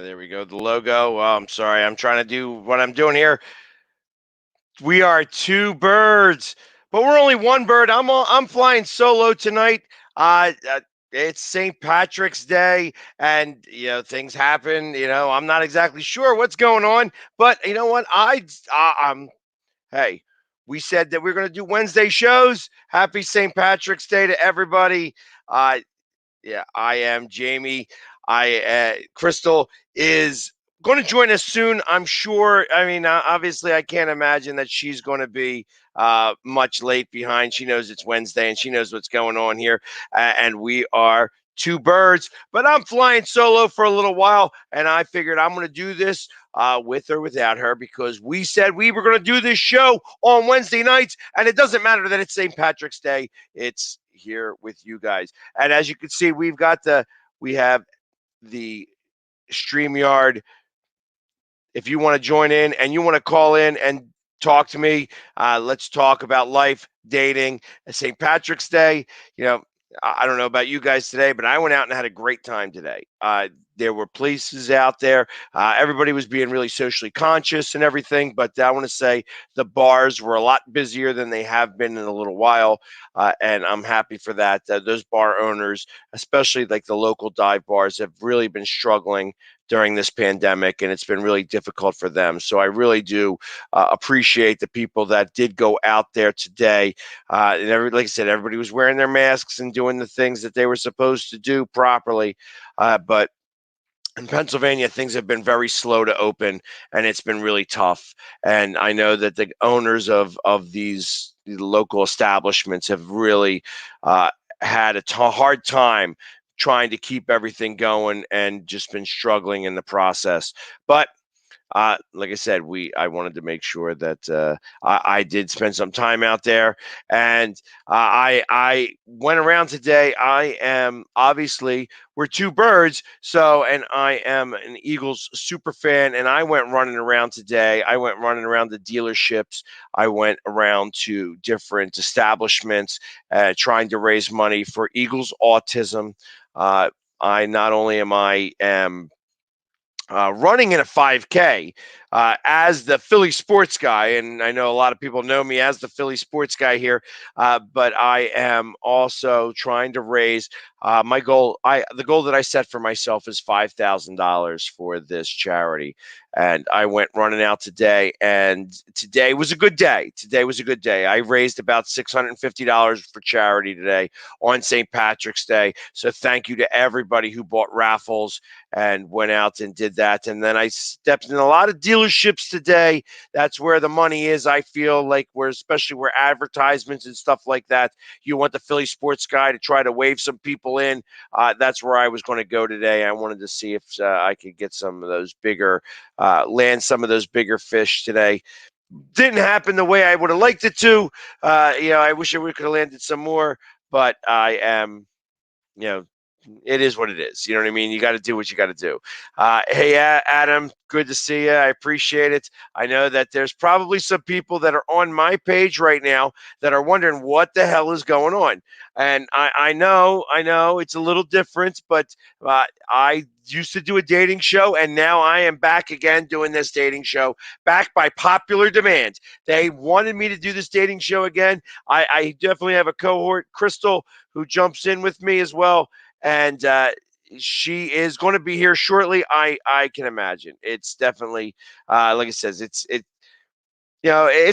There we go. The logo. I'm sorry. I'm trying to do what I'm doing here. We are two birds, but we're only one bird. I'm flying solo tonight. It's St. Patrick's Day, and things happen. I'm not exactly sure what's going on, but you know what? Hey, we said that we're going to do Wednesday shows. Happy St. Patrick's Day to everybody. Uh, yeah, I am Jamie. Crystal is going to join us soon, I'm sure. I mean, obviously, I can't imagine that she's going to be much late behind. She knows it's Wednesday and she knows what's going on here, and we are two birds. But I'm flying solo for a little while, and I figured I'm going to do this with or without her because we said we were going to do this show on Wednesday nights, and it doesn't matter that it's St. Patrick's Day. It's here with you guys. And as you can see, we have the StreamYard. If you want to join in and you want to call in and talk to me, let's talk about life, dating, St. Patrick's Day. I don't know about you guys today, but I went out and had a great time today. There were places out there. Everybody was being really socially conscious and everything, but I want to say the bars were a lot busier than they have been in a little while, and I'm happy for that. Those bar owners, especially like the local dive bars, have really been struggling during this pandemic, and it's been really difficult for them. So I really do appreciate the people that did go out there today. And like I said, everybody was wearing their masks and doing the things that they were supposed to do properly. But in Pennsylvania, things have been very slow to open, and it's been really tough. And I know that the owners of these local establishments have really had a hard time trying to keep everything going and just been struggling in the process. But like I said, I wanted to make sure that I did spend some time out there, and I went around today. I am obviously we're two birds, and I am an Eagles super fan, and I went running around today. I went running around the dealerships. I went around to different establishments, trying to raise money for Eagles autism. I not only am running in a 5K as the Philly sports guy, and I know a lot of people know me as the Philly sports guy here, but I am also trying to raise my goal. The goal that I set for myself is $5,000 for this charity, and I went running out today, and today was a good day. Today was a good day. I raised about $650 for charity today on St. Patrick's Day. So thank you to everybody who bought raffles and went out and did that. And then I stepped in a lot of dealerships today. That's where the money is. I feel like especially where advertisements and stuff like that, you want the Philly sports guy to try to wave some people in. That's where I was going to go today. I wanted to see if I could get some of those land some of those bigger fish today. Didn't happen the way I would have liked it to. I wish I could have landed some more, but I am, it is what it is. You know what I mean? You got to do what you got to do. Hey, Adam, good to see you. I appreciate it. I know that there's probably some people that are on my page right now that are wondering what the hell is going on. And I know it's a little different, but I used to do a dating show, and now I am back again doing this dating show, back by popular demand. They wanted me to do this dating show again. I definitely have a cohort, Crystal, who jumps in with me as well. And she is going to be here shortly. I can imagine. It's definitely, like I says, it's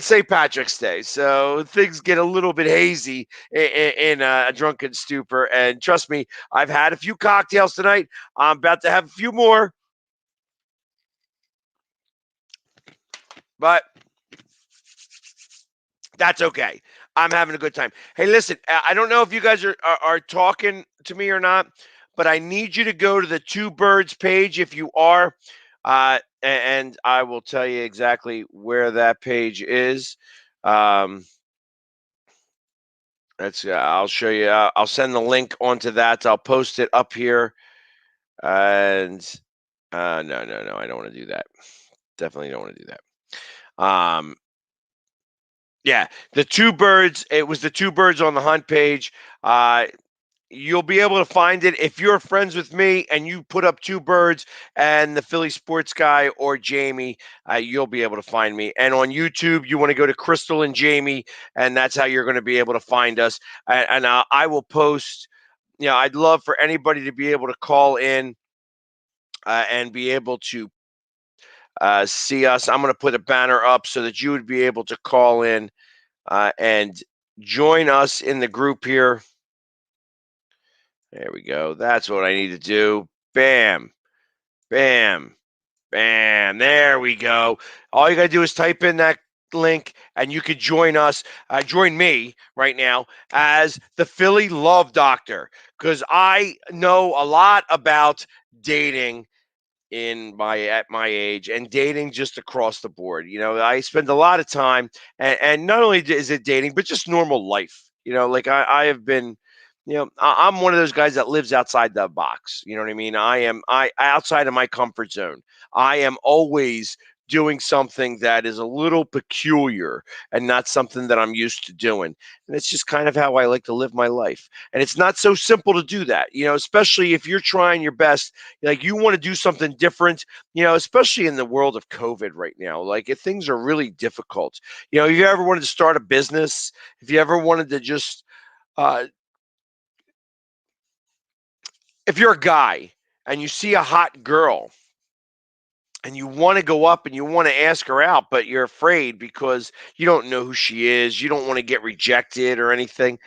St. Patrick's Day, so things get a little bit hazy in a drunken stupor. And trust me, I've had a few cocktails tonight. I'm about to have a few more, but that's okay. I'm having a good time. Hey, listen, I don't know if you guys are talking to me or not, but I need you to go to the Two Birds page if you are, and I will tell you exactly where that page is. I'll show you. I'll send the link onto that. I'll post it up here. And no, I don't want to do that. Definitely don't want to do that. Yeah, the Two Birds. It was the Two Birds on the Hunt page. you'll be able to find it if you're friends with me and you put up two birds and the Philly sports guy or Jamie. You'll be able to find me. And on YouTube, you want to go to Crystal and Jamie, and that's how you're going to be able to find us. And I will post. I'd love for anybody to be able to call in and be able to see us. I'm going to put a banner up so that you would be able to call in and join us in the group here. There we go. That's what I need to do. Bam, bam, bam. There we go. All you got to do is type in that link and you could join us, join me right now as the Philly Love Doctor, because I know a lot about dating at my age and dating just across the board. I spend a lot of time, and not only is it dating, but just normal life. Like I have been, I'm one of those guys that lives outside the box. You know what I mean? I outside of my comfort zone. I am always doing something that is a little peculiar and not something that I'm used to doing. And it's just kind of how I like to live my life. And it's not so simple to do that, especially if you're trying your best. Like, you want to do something different, especially in the world of COVID right now. Like, if things are really difficult. If you ever wanted to start a business, if you ever wanted to just uh, if you're a guy and you see a hot girl and you want to go up and you want to ask her out, but you're afraid because you don't know who she is, you don't want to get rejected or anything.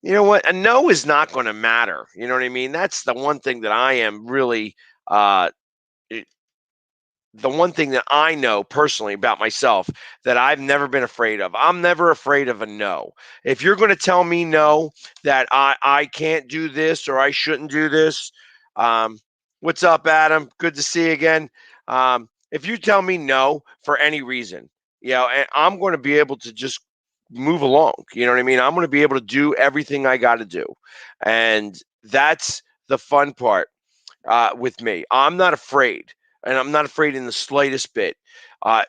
You know what? A no is not going to matter. You know what I mean? That's the one thing that I am really uh the one thing that I know personally about myself that I've never been afraid of. I'm never afraid of a no. If you're going to tell me no, that I can't do this or I shouldn't do this, um, what's up, Adam? Good to see you again. If you tell me no for any reason, and I'm going to be able to just move along. You know what I mean? I'm going to be able to do everything I got to do. And that's the fun part with me. I'm not afraid, and I'm not afraid in the slightest bit. Uh,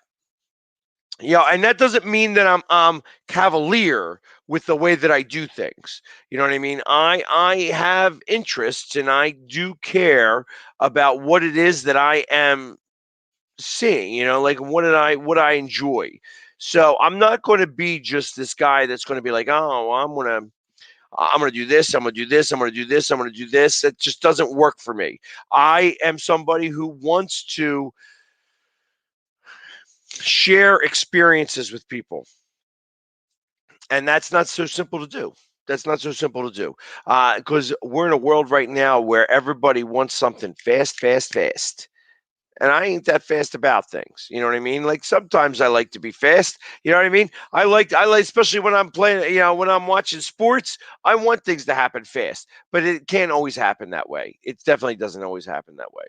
and that doesn't mean that I'm cavalier with the way that I do things. You know what I mean? I have interests, and I do care about what it is that I am seeing. Like what I enjoy. So I'm not going to be just this guy that's going to be like, oh, I'm going to do this. I'm going to do this. I'm going to do this. I'm going to do this. It just doesn't work for me. I am somebody who wants to share experiences with people. And that's not so simple to do. That's not so simple to do. Because we're in a world right now where everybody wants something fast, fast, fast. And I ain't that fast about things. You know what I mean? Like, sometimes I like to be fast. You know what I mean? I like, especially when I'm playing, when I'm watching sports, I want things to happen fast, but it can't always happen that way. It definitely doesn't always happen that way.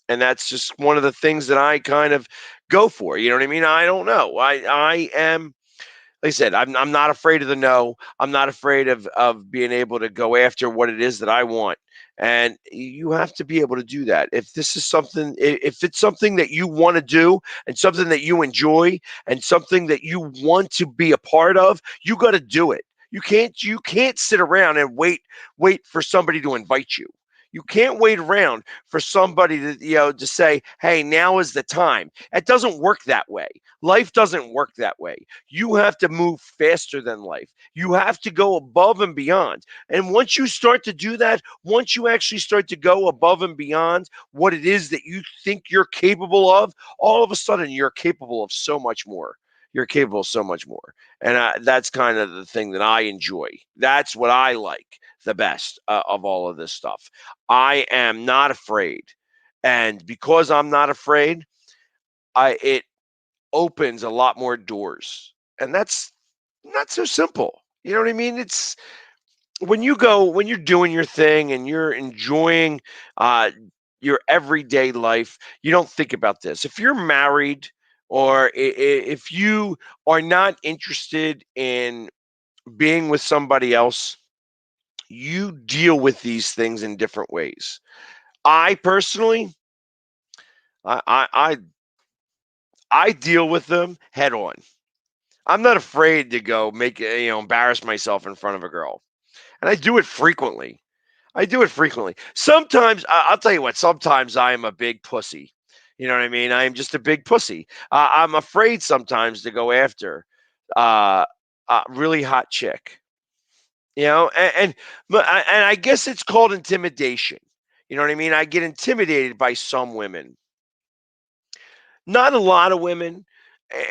And that's just one of the things that I kind of go for. You know what I mean? I don't know. I am, like I said, I'm not afraid of the no. I'm not afraid of being able to go after what it is that I want. And you have to be able to do that. If this is something, if it's something that you want to do and something that you enjoy and something that you want to be a part of, you got to do it. You can't sit around and wait for somebody to invite you. You can't wait around for somebody to say, "Hey, now is the time." It doesn't work that way. Life doesn't work that way. You have to move faster than life. You have to go above and beyond. And once you start to do that, once you actually start to go above and beyond what it is that you think you're capable of, all of a sudden you're capable of so much more. You're capable of so much more. And that's kind of the thing that I enjoy. That's what I like the best of all of this stuff. I am not afraid. And because I'm not afraid, it opens a lot more doors. And that's not so simple. You know what I mean? It's when you're doing your thing and you're enjoying uh, your everyday life, you don't think about this. If you're married or if you are not interested in being with somebody else, you deal with these things in different ways. I personally, I, I, I I deal with them head on. I'm not afraid to go embarrass myself in front of a girl. And I do it frequently. I do it frequently. Sometimes I'll tell you what. Sometimes I am a big pussy. You know what I mean? I am just a big pussy. I'm afraid sometimes to go after uh, a really hot chick. You know, and I guess it's called intimidation. You know what I mean? I get intimidated by some women, not a lot of women,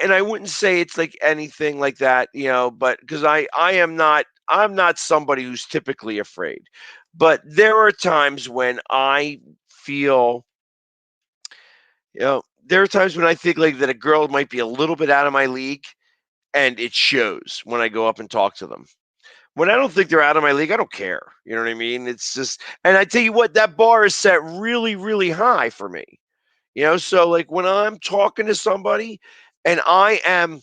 and I wouldn't say it's like anything like that. You know, but because I'm not somebody who's typically afraid, but there are times when I feel, there are times when I think like that a girl might be a little bit out of my league, and it shows when I go up and talk to them. When I don't think they're out of my league, I don't care. You know what I mean? It's just, and I tell you what, that bar is set really, really high for me. So like when I'm talking to somebody and I'm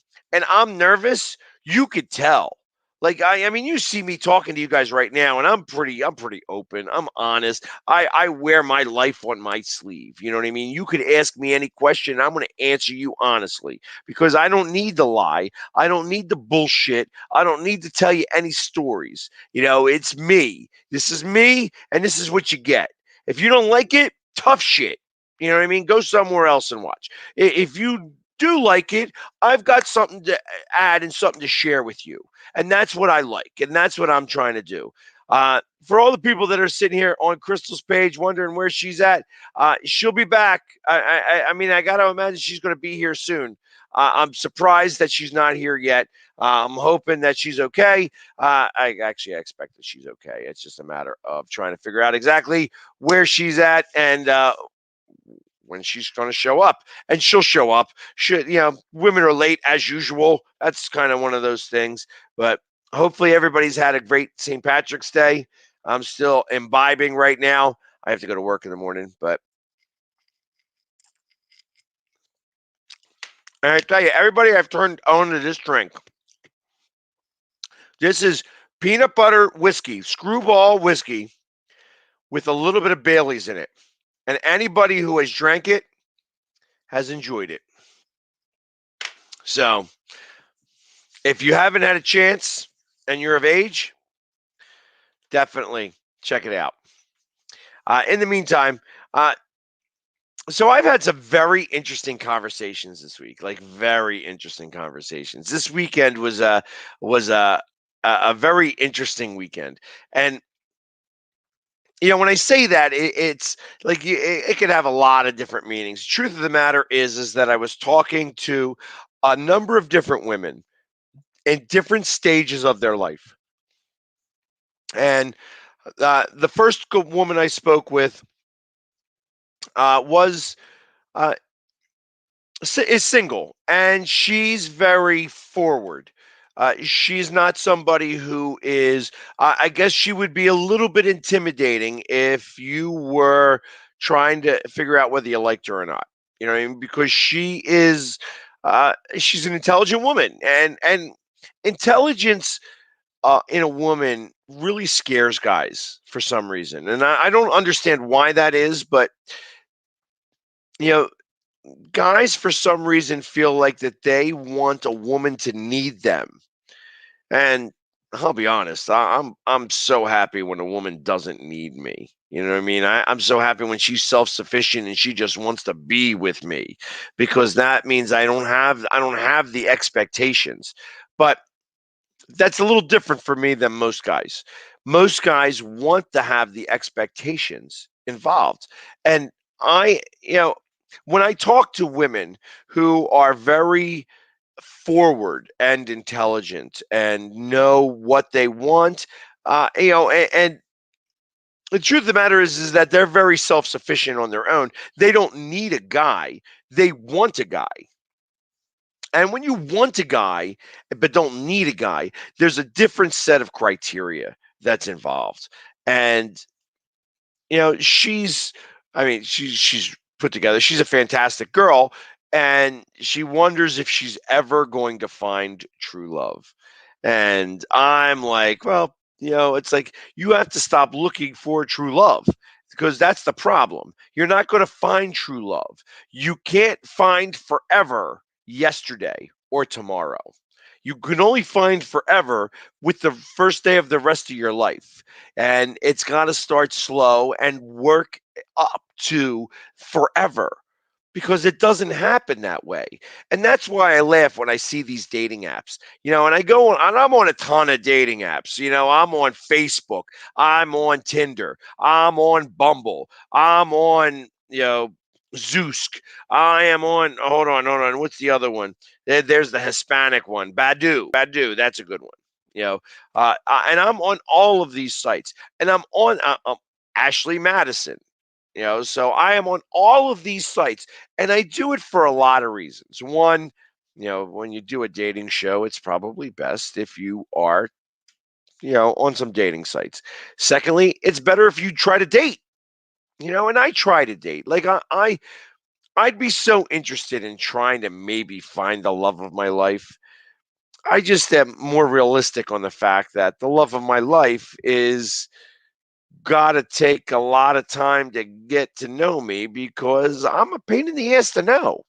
nervous, you could tell. Like I mean, you see me talking to you guys right now, and I'm pretty open. I'm honest. I wear my life on my sleeve. You know what I mean? You could ask me any question, and I'm going to answer you honestly because I don't need to lie. I don't need the bullshit. I don't need to tell you any stories. It's me. This is me, and this is what you get. If you don't like it, tough shit. You know what I mean? Go somewhere else and watch. If you do like it, I've got something to add and something to share with you. And that's what I like. And that's what I'm trying to do. For all the people that are sitting here on Crystal's page wondering where she's at, she'll be back. I mean, I got to imagine she's going to be here soon. I'm surprised that she's not here yet. I'm hoping that she's okay. I expect that she's okay. It's just a matter of trying to figure out exactly where she's at and when she's going to show up, and she'll show up. Women are late as usual. That's kind of one of those things. But hopefully, everybody's had a great St. Patrick's Day. I'm still imbibing right now. I have to go to work in the morning, but and I tell you, everybody, I've turned on to this drink. This is peanut butter whiskey, screwball whiskey, with a little bit of Bailey's in it. And anybody who has drank it has enjoyed it. So if you haven't had a chance and you're of age, definitely check it out. In the meantime, uh, so I've had some very interesting conversations this week, like very interesting conversations. This weekend was a very interesting weekend, and when I say that, it's like it could have a lot of different meanings. Truth of the matter is that I was talking to a number of different women in different stages of their life, and the first woman I spoke with was uh, is single, and she's very forward. She's not somebody who is. I guess she would be a little bit intimidating if you were trying to figure out whether you liked her or not. You know what I mean? Because she is. She's an intelligent woman, and intelligence in a woman really scares guys for some reason, and I don't understand why that is, but you know guys for some reason feel like that they want a woman to need them. And I'll be honest, I'm so happy when a woman doesn't need me. You know what I mean? I'm so happy when she's self-sufficient and she just wants to be with me, because that means I don't have the expectations. But that's a little different for me than most guys. Most guys want to have the expectations involved. And when I talk to women who are very forward and intelligent and know what they want, and the truth of the matter is that they're very self-sufficient on their own. They don't need a guy. They want a guy. And when you want a guy but don't need a guy, there's a different set of criteria that's involved. And she's put together. She's a fantastic girl, and she wonders if she's ever going to find true love. And I'm like, well, it's like you have to stop looking for true love, because that's the problem. You're not going to find true love. You can't find forever yesterday or tomorrow. you can only find forever with the first day of the rest of your life. And it's got to start slow and work up to forever, because it doesn't happen that way. And that's why I laugh when I see these dating apps, and I go on, and I'm on a ton of dating apps. I'm on Facebook, I'm on Tinder, I'm on Bumble, I'm on, Zoosk. I am on, hold on. What's the other one? There's the Hispanic one, Badu. That's a good one. And I'm on all of these sites, and I'm on Ashley Madison. So I am on all of these sites, and I do it for a lot of reasons. One, when you do a dating show, it's probably best if you are, on some dating sites. Secondly, it's better if you try to date, and I try to date. Like I'd be so interested in trying to maybe find the love of my life. I just am more realistic on the fact that the love of my life is got to take a lot of time to get to know me, because I'm a pain in the ass to know.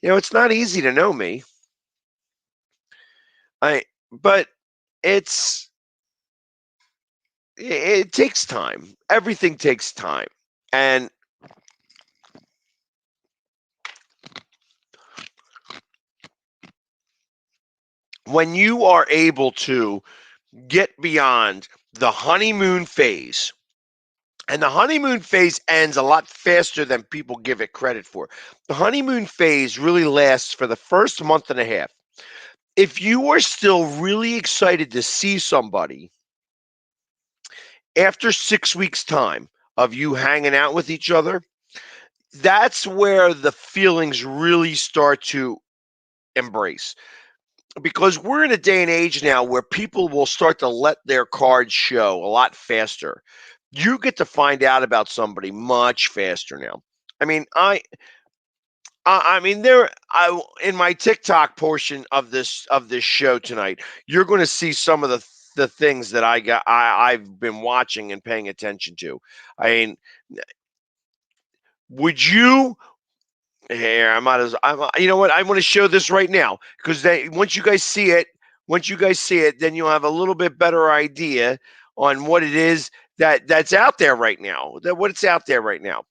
It's not easy to know me. But it's it takes time. Everything takes time. And when you are able to get beyond the honeymoon phase, and the honeymoon phase ends a lot faster than people give it credit for. The honeymoon phase really lasts for the first month and a half. If you are still really excited to see somebody after 6 weeks' time of you hanging out with each other, that's where the feelings really start to embrace. Because we're in a day and age now where people will start to let their cards show a lot faster. You get to find out about somebody much faster now. I mean, I in my TikTok portion of this show tonight, you're going to see some of the things that I've been watching and paying attention to. I mean, would you? Here, I might as you know what? I want to show this right now, because once you guys see it, then you'll have a little bit better idea on what it is that's out there right now. What's out there right now.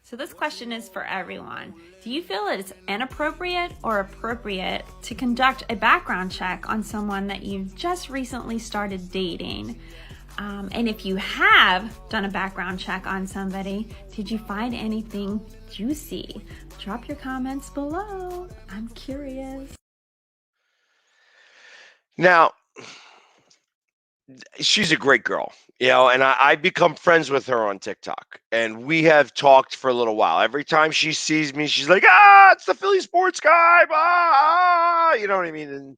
So this question is for everyone. Do you feel it's inappropriate or appropriate to conduct a background check on someone that you've just recently started dating? And if you have done a background check on somebody, did you find anything juicy? Drop your comments below. I'm curious. Now, she's a great girl, and I become friends with her on TikTok, and we have talked for a little while. Every time she sees me, she's like, it's the Philly sports guy, you know what I mean? And,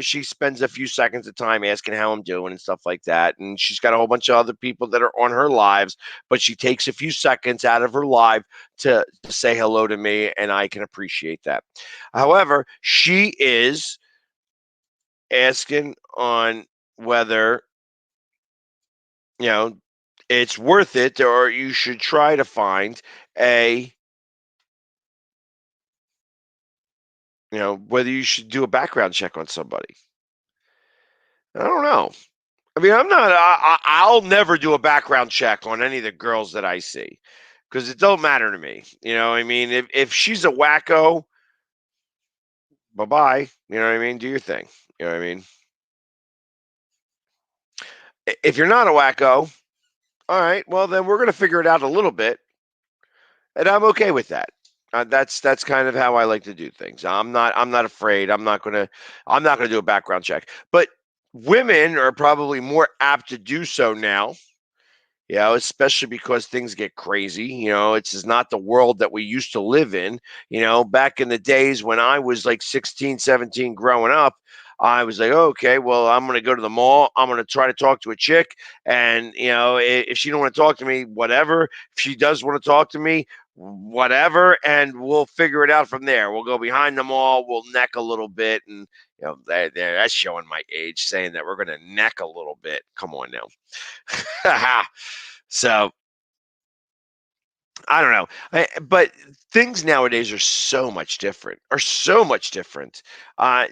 she spends a few seconds of time asking how I'm doing and stuff like that. And she's got a whole bunch of other people that are on her lives, but she takes a few seconds out of her live to say hello to me, and I can appreciate that. However, she is asking on whether you know, it's worth it, or you should try to find a, whether you should do a background check on somebody. I don't know. I mean, I'm not, I'll never do a background check on any of the girls that I see, because it don't matter to me. I mean, if she's a wacko, bye-bye. You know what I mean? Do your thing. You know what I mean? If you're not a wacko, all right, well, then we're going to figure it out a little bit. And I'm okay with that. That's kind of how I like to do things. I'm not afraid. I'm not gonna do a background check. But women are probably more apt to do so now. Especially because things get crazy. It's just not the world that we used to live in. Back in the days when I was like 16, 17 growing up, I was like, okay, well, I'm going to go to the mall. I'm going to try to talk to a chick. And, if she don't want to talk to me, whatever. If she does want to talk to me, whatever. And we'll figure it out from there. We'll go behind the mall. We'll neck a little bit. And, that's showing my age, saying that we're going to neck a little bit. Come on now. So I don't know. But things nowadays are so much different. Are so much different.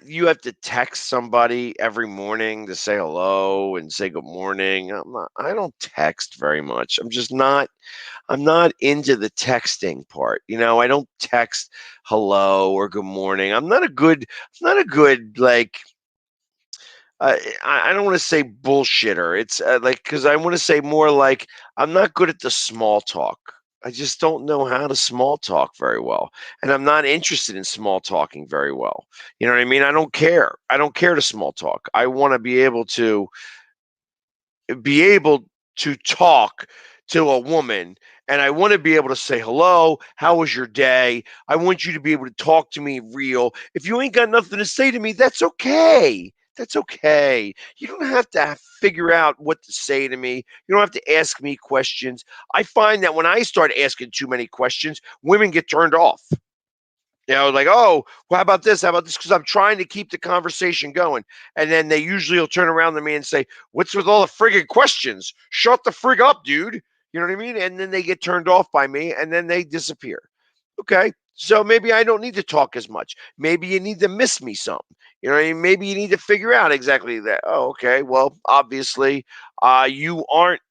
You have to text somebody every morning to say hello and say good morning. I don't text very much. I'm just not. I'm not into the texting part. I don't text hello or good morning. I'm not a good like I don't want to say bullshitter. It's like because I want to say more like I'm not good at the small talk. I just don't know how to small talk very well, and I'm not interested in small talking very well. You know what I mean? I don't care. I don't care to small talk. I want to be able to talk to a woman, and I want to be able to say hello, how was your day? I want you to be able to talk to me real. If you ain't got nothing to say to me, that's okay. That's okay. You don't have to figure out what to say to me. You don't have to ask me questions. I find that when I start asking too many questions, women get turned off. Like, oh, well, how about this? How about this? Because I'm trying to keep the conversation going. And then they usually will turn around to me and say, what's with all the friggin' questions? Shut the frig up, dude. You know what I mean? And then they get turned off by me and then they disappear. Okay. So maybe I don't need to talk as much. Maybe you need to miss me some. You know what I mean? Maybe you need to figure out exactly that. Oh, okay. Well, obviously, you aren't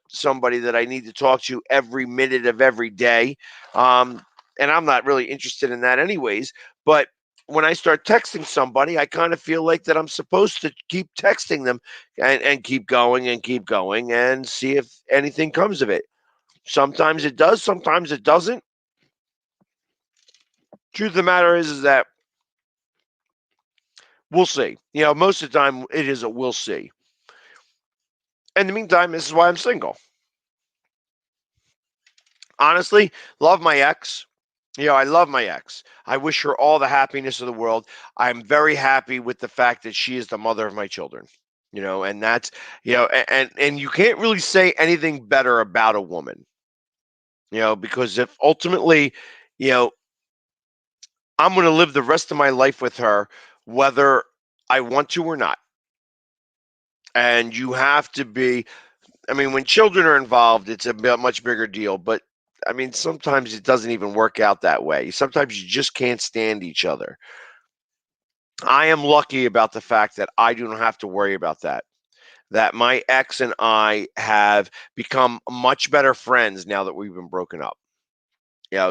somebody that I need to talk to every minute of every day. Um, and I'm not really interested in that anyways. But when I start texting somebody, I kind of feel like that I'm supposed to keep texting them and keep going and see if anything comes of it. Sometimes it does, sometimes it doesn't. Truth of the matter is that we'll see. Most of the time it is a we'll see. In the meantime, this is why I'm single. Honestly, love my ex. I love my ex. I wish her all the happiness of the world. I'm very happy with the fact that she is the mother of my children. And that's and you can't really say anything better about a woman. Because if ultimately, you know, I'm going to live the rest of my life with her, whether I want to or not. And you have to be. I mean, when children are involved, it's a much bigger deal. But I mean, sometimes it doesn't even work out that way. Sometimes you just can't stand each other. I am lucky about the fact that I do not have to worry about that. That my ex and I have become much better friends now that we've been broken up.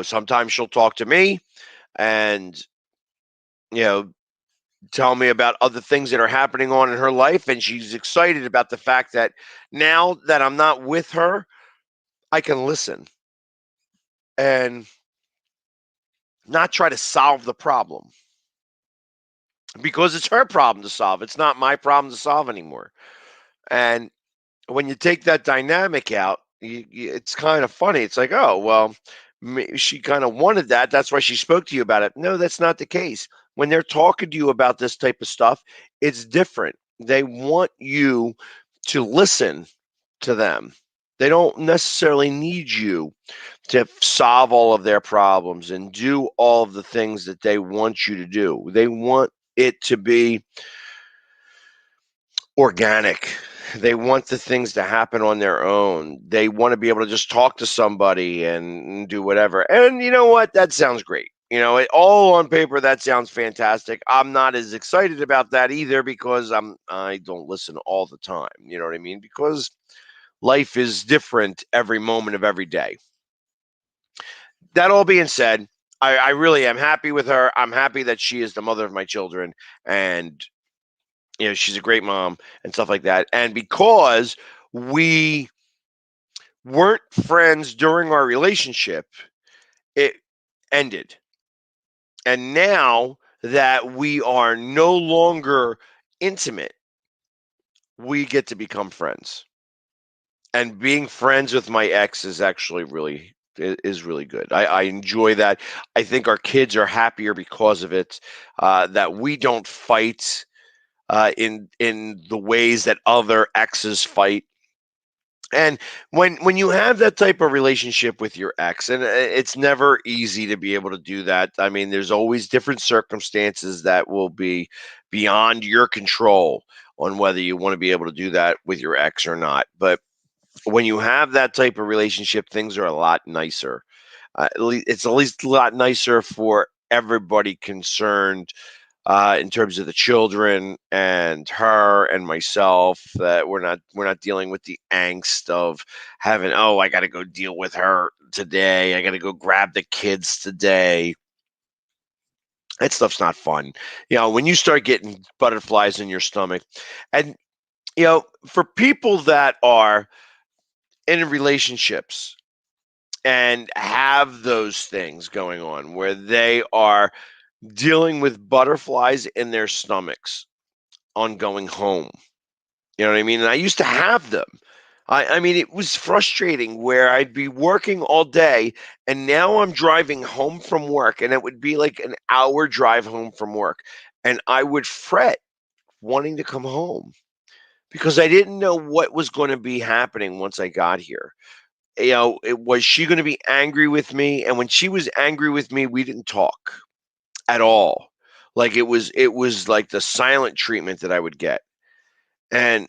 Sometimes she'll talk to me and, you know, tell me about other things that are happening on in her life. And she's excited about the fact that now that I'm not with her, I can listen and not try to solve the problem because it's her problem to solve. It's not my problem to solve anymore. And when you take that dynamic out, it's kind of funny. It's like, oh, well, she kind of wanted that. That's why she spoke to you about it. No, that's not the case. When they're talking to you about this type of stuff, it's different. They want you to listen to them. They don't necessarily need you to solve all of their problems and do all of the things that they want you to do. They want it to be organic. They want the things to happen on their own. They want to be able to just talk to somebody and do whatever. And you know what? That sounds great. All on paper that sounds fantastic. I'm not as excited about that either because I don't listen all the time. You know what I mean? Because life is different every moment of every day. That all being said, I really am happy with her. I'm happy that she is the mother of my children, and she's a great mom and stuff like that. And because we weren't friends during our relationship, it ended. And now that we are no longer intimate, we get to become friends. And being friends with my ex is actually really good. I enjoy that. I think our kids are happier because of it. That we don't fight in the ways that other exes fight. And when you have that type of relationship with your ex, and it's never easy to be able to do that. I mean, there's always different circumstances that will be beyond your control on whether you want to be able to do that with your ex or not. But when you have that type of relationship, things are a lot nicer. It's at least a lot nicer for everybody concerned, in terms of the children and her and myself. That we're not dealing with the angst of having, oh, I got to go deal with her today. I got to go grab the kids today. That stuff's not fun. When you start getting butterflies in your stomach, and for people that are in relationships and have those things going on where they are dealing with butterflies in their stomachs on going home. You know what I mean? And I used to have them. I mean, it was frustrating where I'd be working all day and now I'm driving home from work, and it would be like an hour drive home from work. And I would fret wanting to come home because I didn't know what was going to be happening once I got here. Was she going to be angry with me? And when she was angry with me, we didn't talk at all. Like it was like the silent treatment that I would get. And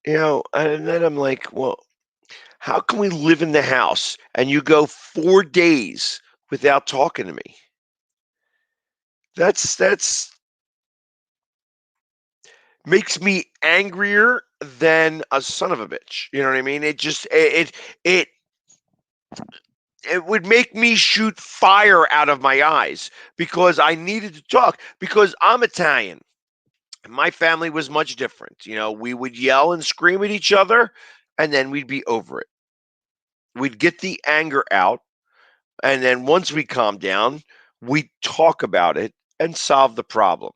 and then I'm like, well, how can we live in the house and you go 4 days without talking to me? That's makes me angrier than a son of a bitch. You know what I mean? It would make me shoot fire out of my eyes because I needed to talk, because I'm Italian. My family was much different. We would yell and scream at each other and then we'd be over it. We'd get the anger out, and then once we calmed down, we'd talk about it and solve the problem.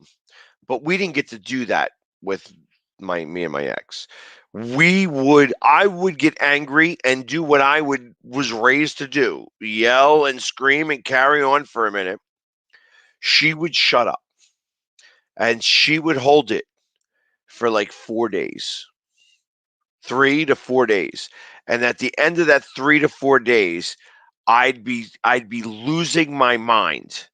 But we didn't get to do that with me and my ex. I would get angry and do what I was raised to do, yell and scream and carry on for a minute. She would shut up and she would hold it for like 4 days, 3 to 4 days. And at the end of that 3 to 4 days, I'd be losing my mind.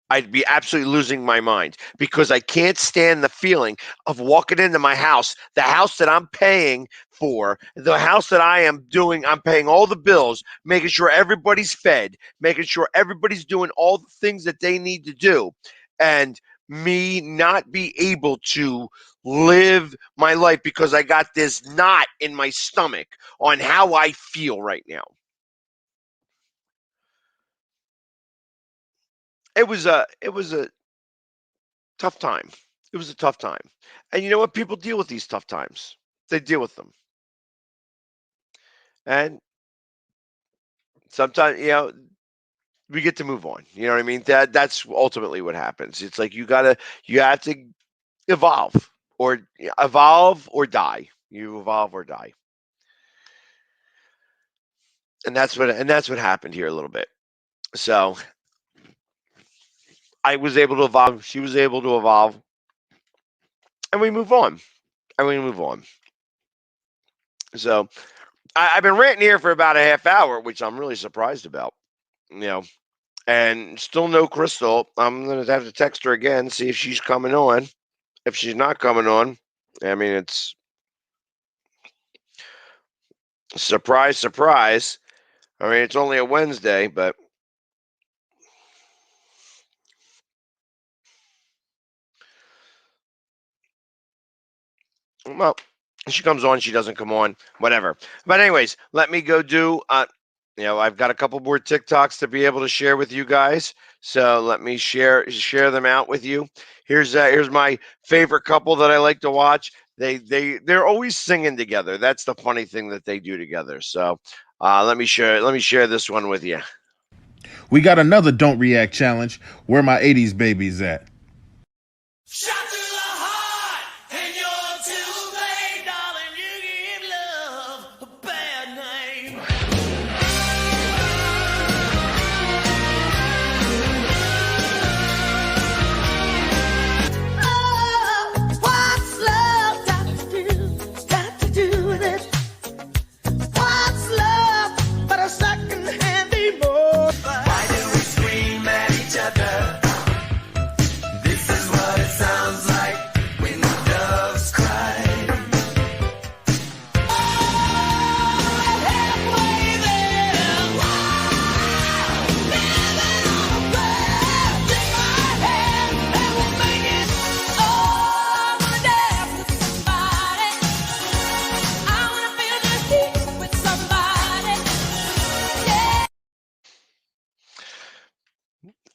I'd be absolutely losing my mind because I can't stand the feeling of walking into my house, the house that I'm paying for, the house that I'm paying all the bills, making sure everybody's fed, making sure everybody's doing all the things that they need to do, and me not be able to live my life because I got this knot in my stomach on how I feel right now. It was a tough time. It was a tough time. And you know what? People deal with these tough times. They deal with them. And sometimes, we get to move on. You know what I mean? That's ultimately what happens. It's like you have to evolve or die. You evolve or die. And that's what happened here a little bit. So I was able to evolve, she was able to evolve, and we move on. And we move on. So I've been ranting here for about a half hour, which I'm really surprised about. You know, and still no Crystal. I'm gonna have to text her again, see if she's coming on. If she's not coming on, I mean, it's surprise, surprise. I mean, it's only a Wednesday, but well, she comes on, she doesn't come on, whatever. But anyways, let me go do. I've got a couple more TikToks to be able to share with you guys. So let me share them out with you. Here's my favorite couple that I like to watch. They're always singing together. That's the funny thing that they do together. So let me share this one with you. We got another Don't React challenge. Where my 80s babies at? Shot through the heart, and you're too late, darling. You give love a bad name. Oh, what's love got to do with it? What's love but a second-hand emotion? Why do we scream at each other? This is what it sounds like.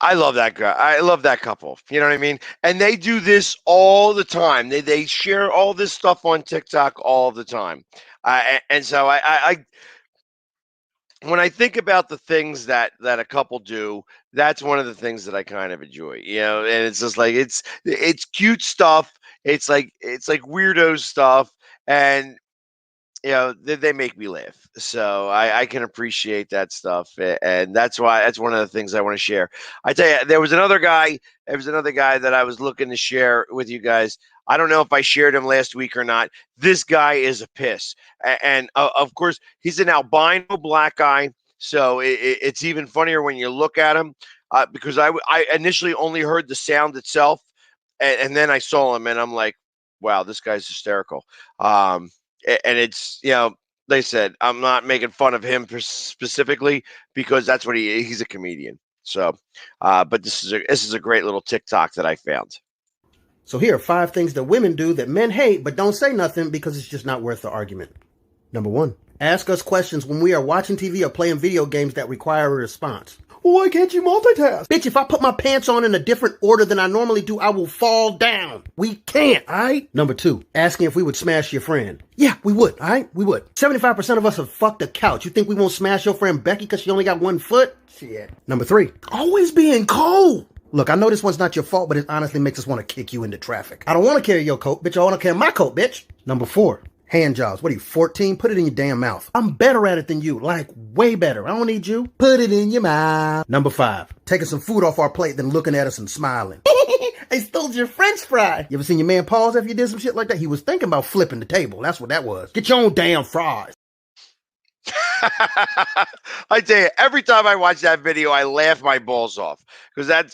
I love that guy. I love that couple. You know what I mean? And they do this all the time. They share all this stuff on TikTok all the time. And so when I think about the things that a couple do, that's one of the things that I kind of enjoy. And it's just like it's cute stuff. It's like weirdo stuff, and they make me laugh. So I can appreciate that stuff, and that's one of the things I want to share. I tell you, there was another guy that I was looking to share with you guys. I don't know if I shared him last week or not. This guy is a piss, and of course he's an albino black guy. So it's even funnier when you look at him, because I initially only heard the sound itself, and then I saw him, and I'm like, wow, this guy's hysterical. And it's, they said, I'm not making fun of him specifically, because that's what he's a comedian. So, but this is a great little TikTok that I found. So here are 5 things that women do that men hate but don't say nothing because it's just not worth the argument. Number 1, ask us questions when we are watching TV or playing video games that require a response. Why can't you multitask? Bitch, if I put my pants on in a different order than I normally do, I will fall down. We can't, alright? Number 2, asking if we would smash your friend. Yeah, we would, alright? We would. 75% of us have fucked a couch. You think we won't smash your friend Becky because she only got 1 foot? Shit. Number 3, always being cold. Look, I know this one's not your fault, but it honestly makes us want to kick you into traffic. I don't want to carry your coat, bitch. I want to carry my coat, bitch. Number 4, hand jobs. What are you, 14? Put it in your damn mouth. I'm better at it than you. Like, way better. I don't need you. Put it in your mouth. Number 5, taking some food off our plate, then looking at us and smiling. I stole your french fry. You ever seen your man pause after you did some shit like that? He was thinking about flipping the table. That's what that was. Get your own damn fries. I tell you, every time I watch that video, I laugh my balls off, because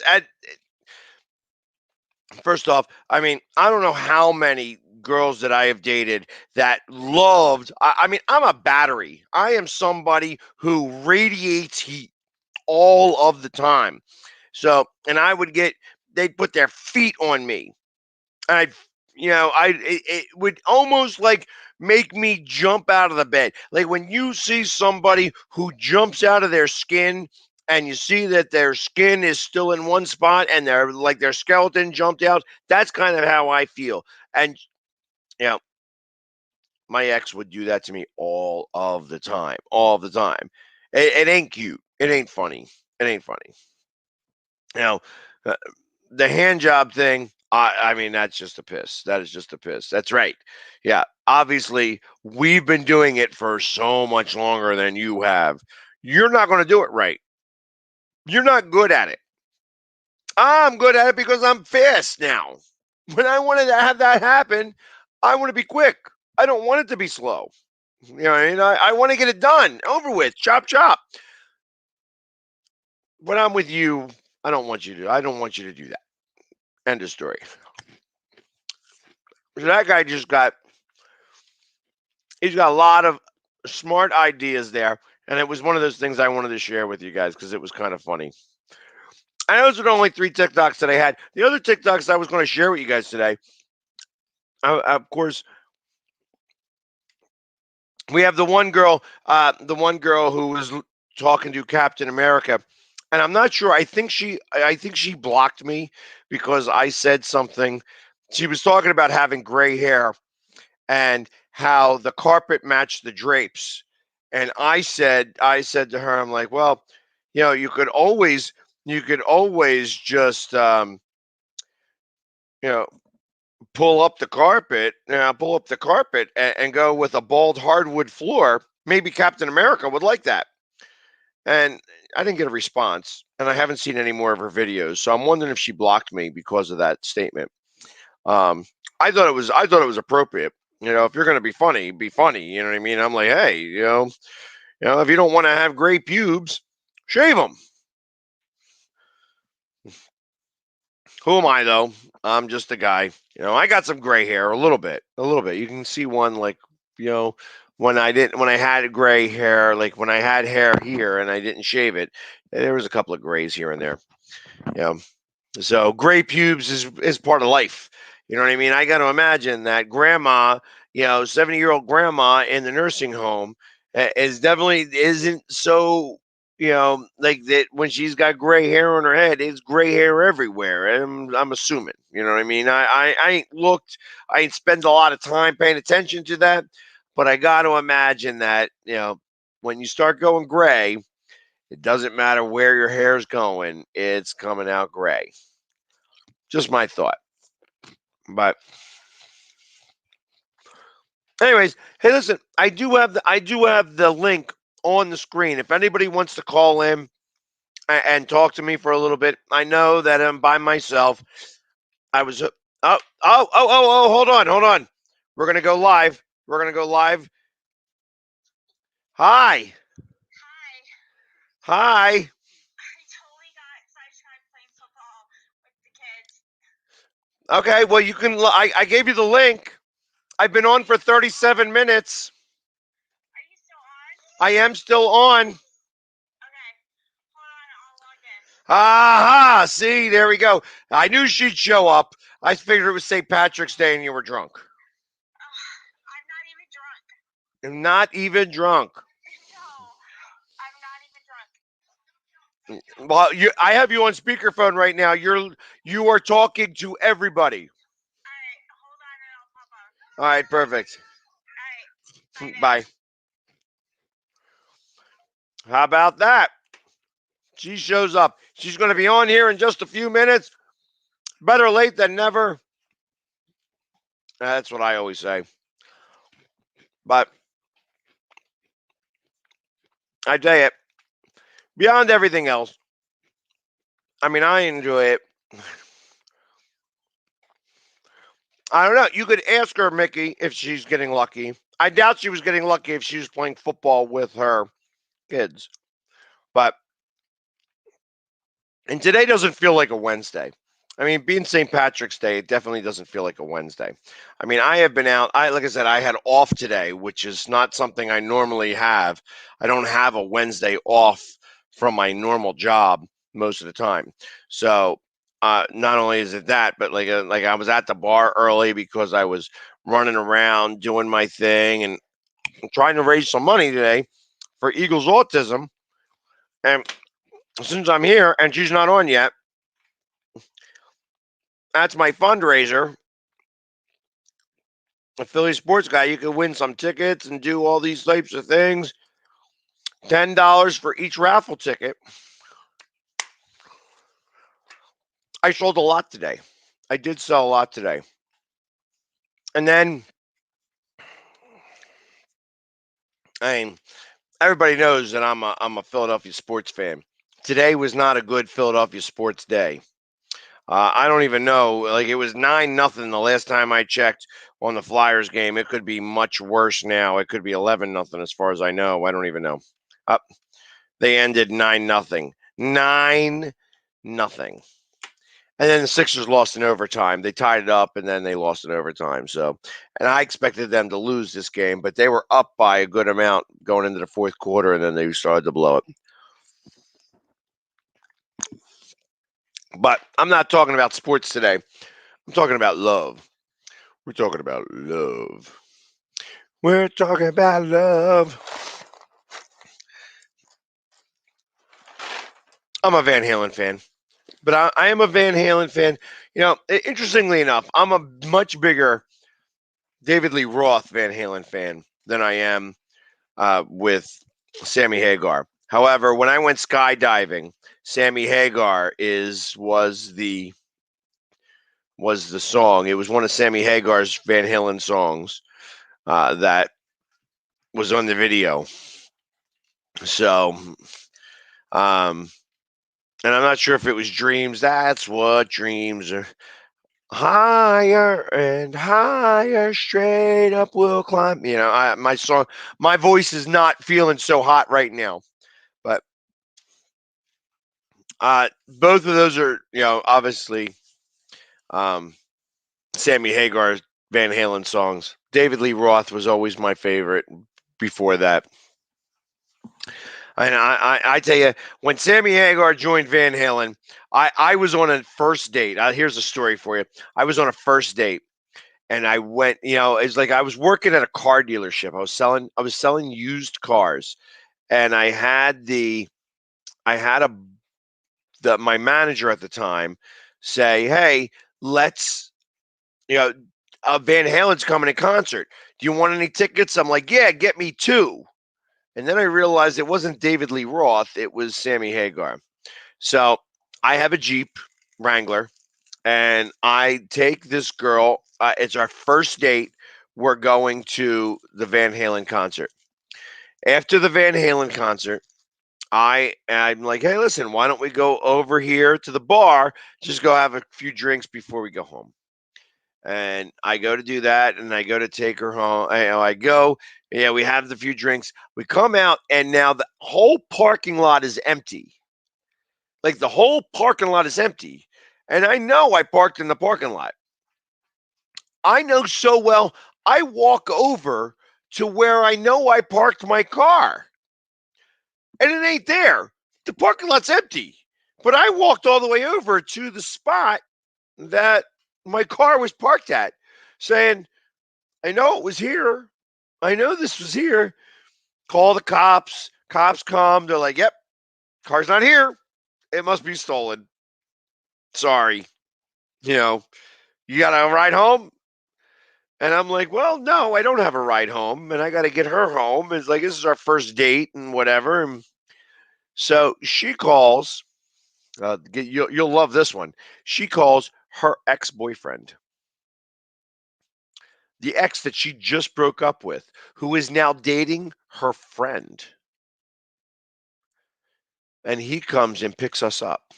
first off, I mean, I don't know how many girls that I have dated that loved. I mean, I'm a battery. I am somebody who radiates heat all of the time. So, and they'd put their feet on me. It would almost like make me jump out of the bed. Like when you see somebody who jumps out of their skin, and you see that their skin is still in one spot and their skeleton jumped out, that's kind of how I feel. And my ex would do that to me all of the time. It ain't cute. It ain't funny. It ain't funny. Uh, the hand job thing, I mean, that's just a piss. That is just a piss. That's right. Yeah. Obviously, we've been doing it for so much longer than you have. You're not going to do it right. You're not good at it. I'm good at it because I'm fast now. When I wanted to have that happen, I want to be quick. I don't want it to be slow. I want to get it done, over with, chop chop. When I'm with you, I don't want you to do that. End of story. So that guy he's got a lot of smart ideas there, and it was one of those things I wanted to share with you guys because it was kind of funny. And those are the only 3 TikToks that I had. The other TikToks I was going to share with you guys today, of course, we have the one girl who was talking to Captain America, and I'm not sure. I think she blocked me because I said something. She was talking about having gray hair and how the carpet matched the drapes, and I said to her, I'm like, well, you could always just pull up the carpet, and go with a bald hardwood floor. Maybe Captain America would like that. And I didn't get a response, and I haven't seen any more of her videos. So I'm wondering if she blocked me because of that statement. I thought it was appropriate. If you're going to be funny, be funny. You know what I mean? I'm like, hey, if you don't want to have gray pubes, shave them. Who am I though? I'm just a guy. I got some gray hair, a little bit. You can see one, like, when I had gray hair, like when I had hair here and I didn't shave it, there was a couple of grays here and there. So gray pubes is part of life. You know what I mean? I got to imagine that grandma, 70-year-old grandma in the nursing home isn't so, like that when she's got gray hair on her head, it's gray hair everywhere. I'm assuming, you know what I mean? I ain't looked, I ain't spent a lot of time paying attention to that, but I got to imagine that, when you start going gray, it doesn't matter where your hair's going, it's coming out gray. Just my thought. But anyways, hey, listen, I do have the link on the screen. If anybody wants to call in and talk to me for a little bit, I know that I'm by myself. I was hold on. We're gonna go live. Hi. Hi. Okay, well you can. I gave you the link. I've been on for 37 minutes. I am still on. Aha! See, there we go. I knew she'd show up. I figured it was St. Patrick's Day and you were drunk. I'm not even drunk. Well, I have you on speakerphone right now. You are talking to everybody. All right, perfect. Bye. How about that? She shows up. She's going to be on here in just a few minutes. Better late than never. That's what I always say. But I tell you, beyond everything else, I mean, I enjoy it. I don't know. You could ask her, Mickey, if she's getting lucky. I doubt she was getting lucky if she was playing football with her kids. And today doesn't feel like a Wednesday. I mean, being St. Patrick's Day, it definitely doesn't feel like a Wednesday. I mean, I have been out. Like I said, I had off today, which is not something I normally have. I don't have a Wednesday off from my normal job most of the time. So not only is it that, but like I was at the bar early because I was running around doing my thing and trying to raise some money today for Eagles Autism. And since I'm here and she's not on yet, that's my fundraiser. A Philly sports guy, you can win some tickets and do all these types of things. $10 for each raffle ticket. I sold a lot today. I did sell a lot today. And then, I mean, everybody knows that I'm a Philadelphia sports fan. Today was not a good Philadelphia sports day. I don't even know. Like, it was 9-0 the last time I checked on the Flyers game. It could be much worse now. It could be 11-0 as far as I know. I don't even know. They ended 9-0. 9-0. And then the Sixers lost in overtime. They tied it up, and then they lost in overtime. So, and I expected them to lose this game, but they were up by a good amount going into the fourth quarter, and then they started to blow it. But I'm not talking about sports today. I'm talking about love. We're talking about love. We're talking about love. I'm a Van Halen fan. But I am a Van Halen fan. Interestingly enough, I'm a much bigger David Lee Roth Van Halen fan than I am with Sammy Hagar. However, when I went skydiving, Sammy Hagar was the song. It was one of Sammy Hagar's Van Halen songs that was on the video. So, and I'm not sure if it was Dreams. That's what dreams are. Higher and higher, straight up we'll climb. My voice is not feeling so hot right now. But both of those are, obviously Sammy Hagar, Van Halen songs. David Lee Roth was always my favorite before that. And I tell you, when Sammy Hagar joined Van Halen, I was on a first date. Here's a story for you. I was on a first date, and I went. It's like I was working at a car dealership. I was selling used cars, and I had the I had my manager at the time say, "Hey, let's, you know, Van Halen's coming in concert. Do you want any tickets?" I'm like, "Yeah, get me 2." And then I realized it wasn't David Lee Roth, it was Sammy Hagar. So I have a Jeep Wrangler, and I take this girl. It's our first date. We're going to the Van Halen concert. After the Van Halen concert, I'm like, "Hey, listen, why don't we go over here to the bar? Just go have a few drinks before we go home." And I go to do that, and I go to take her home. I go, yeah, we have the few drinks. We come out, and now the whole parking lot is empty. Like the whole parking lot is empty. And I know I parked in the parking lot. I know so well. I walk over to where I know I parked my car, and it ain't there. The parking lot's empty. But I walked all the way over to the spot that my car was parked at, saying, "I know it was here. I know this was here." Call the cops. Cops come. They're like, "Yep, car's not here. It must be stolen. Sorry. You know, you got a ride home?" And I'm like, "Well, no, I don't have a ride home, and I got to get her home." It's like, this is our first date and whatever. And so she calls. You'll love this one. She calls her ex boyfriend, the ex that she just broke up with, who is now dating her friend. And he comes and picks us up.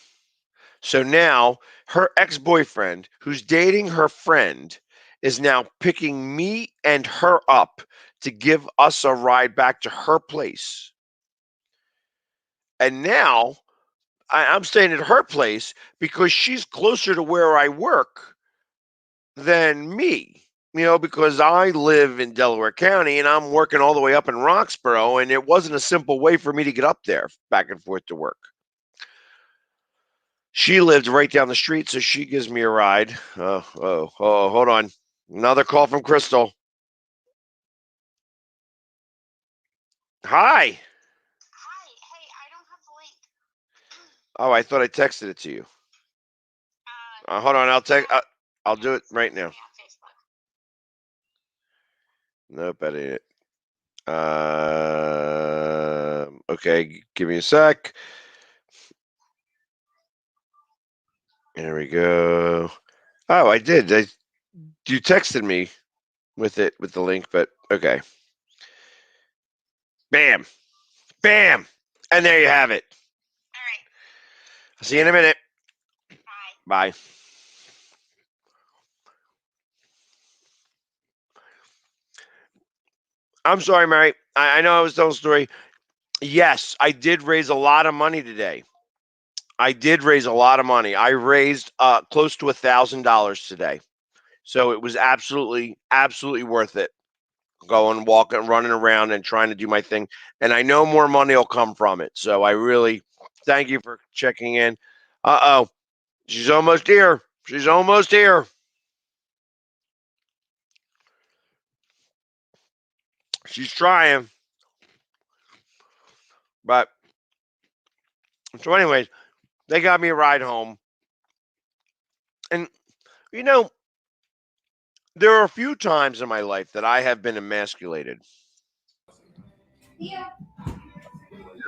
So now her ex boyfriend, who's dating her friend, is now picking me and her up to give us a ride back to her place. And now I'm staying at her place because she's closer to where I work than me. Because I live in Delaware County and I'm working all the way up in Roxborough, and it wasn't a simple way for me to get up there back and forth to work. She lived right down the street, so she gives me a ride. Oh, hold on. Another call from Crystal. Hi. Hi. Hey, I don't have the link. Oh, I thought I texted it to you. Hold on. I'll do it right now. Yeah, Facebook. Nope, that ain't it. Okay, give me a sec. There we go. Oh, I did. You texted me with the link, but okay. Bam, bam, and there you have it. All right. I'll see you in a minute. Bye. Bye. I'm sorry, Mary. I know I was telling a story. Yes, I did raise a lot of money today. I did raise a lot of money. I raised close to $1,000 today. So it was absolutely, absolutely worth it. Going, walking, running around and trying to do my thing. And I know more money will come from it. So I really thank you for checking in. Uh-oh. She's almost here. She's almost here. She's trying. But so anyways, they got me a ride home. And you know, there are a few times in my life that I have been emasculated. She's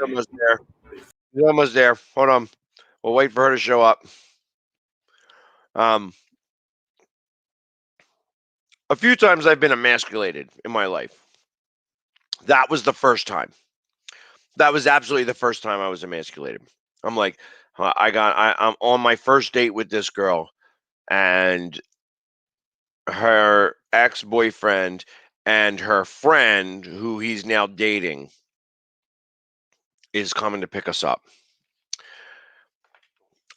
almost there. She's almost there. Hold on. We'll wait for her to show up. Um, a few times I've been emasculated in my life. That was the first time. That was absolutely the first time I was emasculated. I'm like, I'm on my first date with this girl, and her ex boyfriend and her friend, who he's now dating, is coming to pick us up.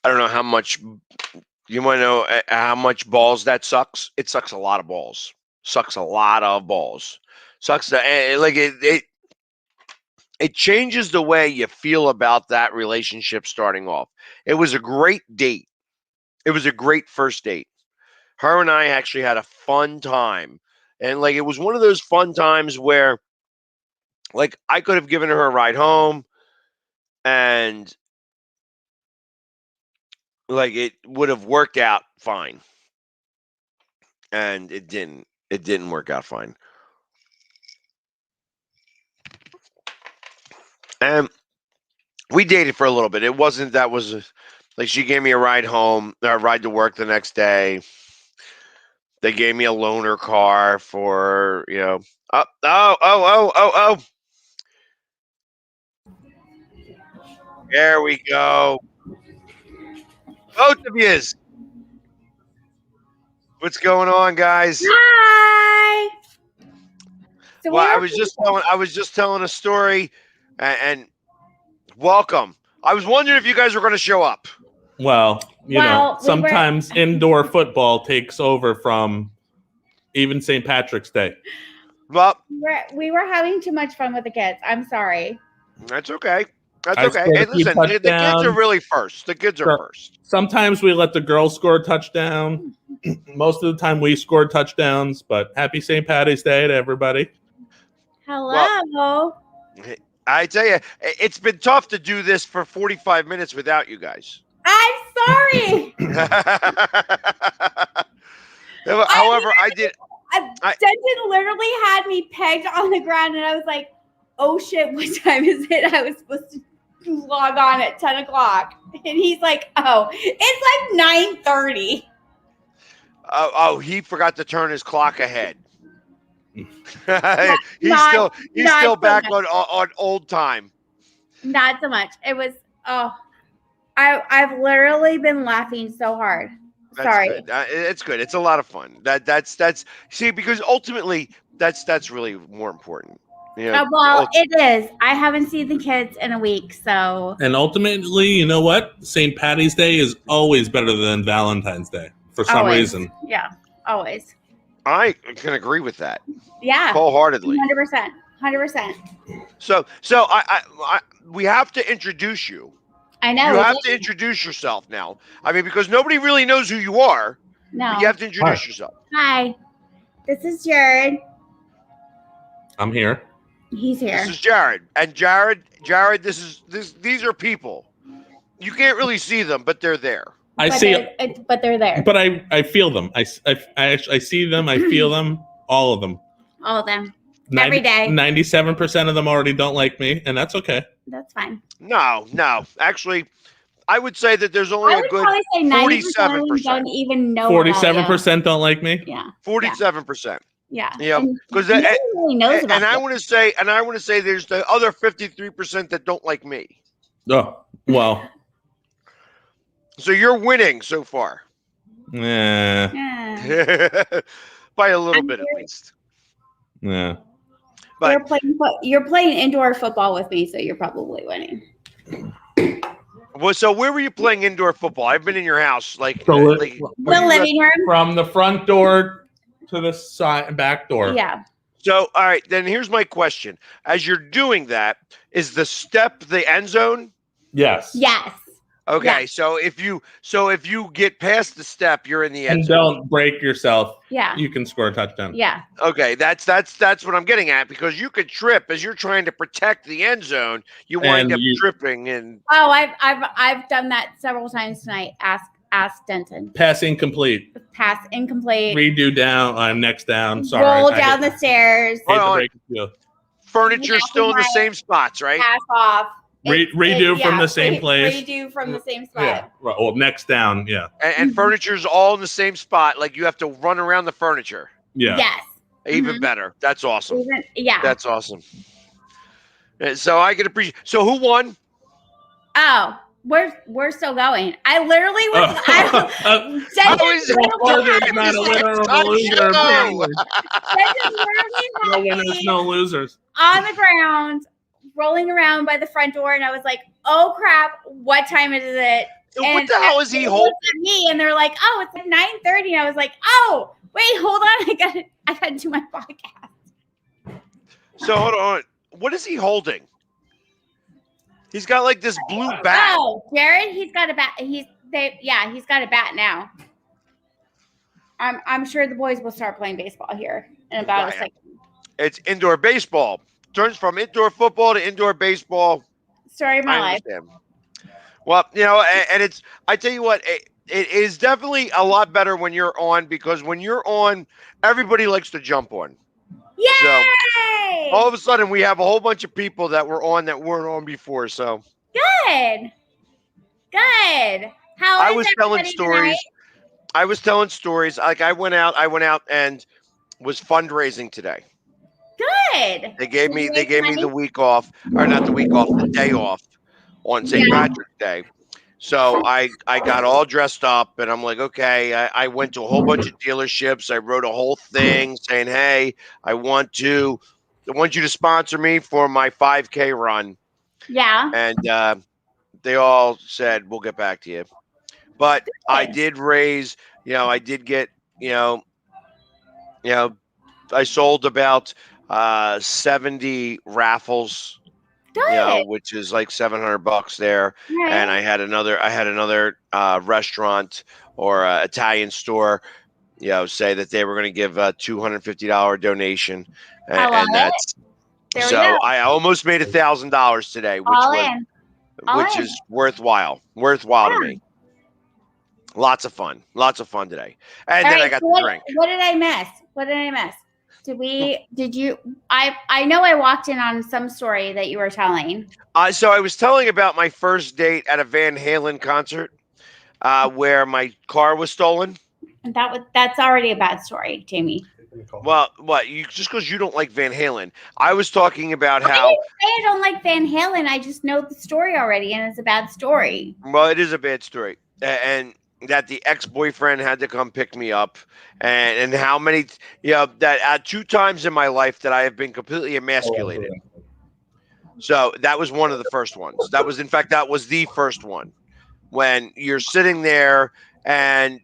I don't know how much. You want to know how much balls that sucks? It sucks a lot of balls. Sucks a lot of balls. Sucks like it changes the way you feel about that relationship starting off. It was a great date. It was a great first date. Her and I actually had a fun time. And like it was one of those fun times where like I could have given her a ride home, and like it would have worked out fine, and it didn't. It didn't work out fine. And we dated for a little bit. It wasn't that was like she gave me a ride home, a ride to work the next day. They gave me a loaner car for, oh. There we go. Both of yous. What's going on, guys? Hi. So Well, we I were was just telling a story, and welcome. I was wondering if you guys were going to show up. Well, you know, Well, we were- sometimes indoor football takes over from even St. Patrick's Day. Well, we were having too much fun with the kids. I'm sorry. that's okay. That's I okay. scored Hey, a few listen, the kids are touchdowns. really first. The kids are Sure. first. Sometimes we let the girls score a touchdown. Most of the time we score touchdowns, but happy St. Patty's Day to everybody. Hello. I tell you, it's been tough to do this for 45 minutes without you guys. I'm sorry. However, I did. Denton literally had me pegged on the ground, and I was like, "Oh shit, what time is it?" I was supposed to log on at 10 o'clock, and he's like, "Oh, it's like 9:30." Oh, he forgot to turn his clock ahead. he's not still so back much. on old time. Not so much. It was I've literally been laughing so hard. That's Sorry. good. It's good. It's a lot of fun. That's see, because ultimately that's really more important. You know, Well, it is. I haven't seen the kids in a week, so And ultimately, you know what? St. Patty's Day is always better than Valentine's Day for some always. reason. Yeah, always. I can agree with that Yeah, wholeheartedly. 100%. So we have to introduce you. I know. You have to introduce yourself now. I mean, because nobody really knows who you are. No. But you have to introduce yourself. Hi, this is Jared. I'm here. He's here. This is Jared, and Jared. These are people. You can't really see them, but they're there. But they're there. But I feel them. I see them. I feel them. All of them. All of them. Every day. 97% of them already don't like me, and that's okay. That's fine. No. Actually, I would say that there's only I a would good probably say 47%. don't even know. 47% don't like me. Yeah. 47%. Yeah. Yeah. Because nobody really knows about and I it. want to say there's the other 53% that don't like me. Oh, well. So you're winning so far. Yeah. Yeah. By a little bit at least. Yeah. But You're playing indoor football with me, so you're probably winning. well, so where were you playing indoor football? I've been in your house, like The living room. From the front door to the side back door. Yeah. So, all right, then here's my question: as you're doing that, is the step the end zone? Yes. Yes. Okay, Yeah. so if you get past the step, you're in the end And zone. don't break yourself. Yeah. You can score a touchdown. Yeah. Okay, that's what I'm getting at, because you could trip as you're trying to protect the end zone. You wind up tripping and. Oh, I've done that several times tonight. Ask Denton. Pass incomplete. Pass incomplete. Redo down. I'm next down. Sorry. Roll down the stairs. Hate to break it to you. Furniture still in the same spots, right? Pass off. Redo from the same place. Redo from the same spot. Yeah. Right. Well, next down. Yeah. And furniture's all in the same spot. Like you have to run around the furniture. Yeah. Yes. Even better. That's awesome. Yeah. That's awesome. So I can appreciate. So who won? Oh, we're still going. I literally was. There's not a winner or a loser. Apparently. No winners, no losers. On the ground, rolling around by the front door, and I was like, "Oh crap! What time is it?" What the hell is he holding? Me, and they're like, "Oh, it's like 9:30." And I was like, "Oh, wait, hold on! I got to do my podcast." So hold on. What is he holding? He's got like this blue bat. Oh, Jared, he's got a bat. He's got a bat now. I'm sure the boys will start playing baseball here in about a second. It's indoor baseball. Turns from indoor football to indoor baseball. Story of my life. Understand. Well, and it's, I tell you what, it is definitely a lot better when you're on, because when you're on, everybody likes to jump on. So Yay! all of a sudden we have a whole bunch of people that were on that weren't on before. So Good. Good. How I is was telling everybody stories. tonight? I was telling stories. Like I went out and was fundraising today. Good. They gave Did me you raise the money? week off, or not the week off, the day off on St. Yeah. Patrick's Day. So I got all dressed up, and I'm like, okay. I went to a whole bunch of dealerships. I wrote a whole thing saying, hey, I want you to sponsor me for my 5K run. Yeah. And they all said, we'll get back to you. But I did raise, I did get, I sold about 70 raffles, Good. which is like $700 there. Right. And I had another restaurant or Italian store, say that they were going to give a $250 donation, I love and it. that's There we so go. I almost made $1,000 today, which All was in. All which in. is worthwhile to me. Lots of fun today, and All then right, I got so to drink. What did I miss? Did you, I know I walked in on some story that you were telling. So I was telling about my first date at a Van Halen concert, where my car was stolen. And that's already a bad story, Jamie. Well, what, just because you don't like Van Halen? I was talking about I how. didn't say I don't like Van Halen. I just know the story already, and it's a bad story. Well, it is a bad story, and that the ex-boyfriend had to come pick me up, and how many, that 2 times in my life that I have been completely emasculated. So that was one of the first ones. That was the first one, when you're sitting there and